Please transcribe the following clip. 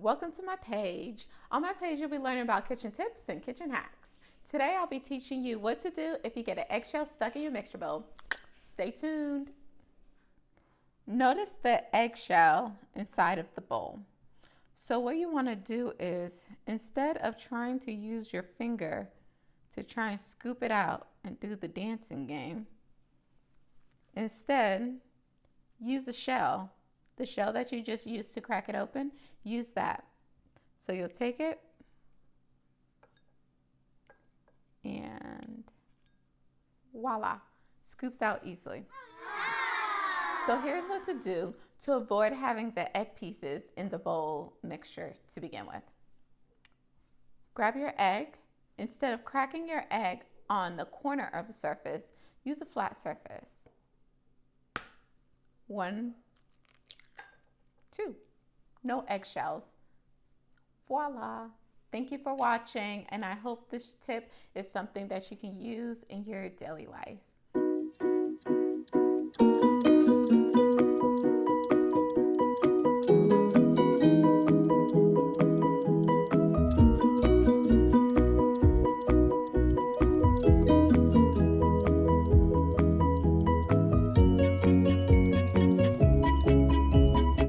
welcome to my page. On my page, you'll be learning about kitchen tips and kitchen hacks. Today, I'll be teaching you what to do if you get an eggshell stuck in your mixture bowl. Stay tuned. Notice the eggshell inside of the bowl. So what you want to do is, instead of trying to use your finger to try and scoop it out and do the dancing game, instead, use a shell. The shell that you just used to crack it open, use that. So you'll take it and voila, scoops out easily. So here's what to do to avoid having the egg pieces in the bowl mixture to begin with. Grab your egg. Instead of cracking your egg on the corner of the surface, use a flat surface. 1, 2. No eggshells. Voila. Thank you for watching, and I hope this tip is something that you can use in your daily life.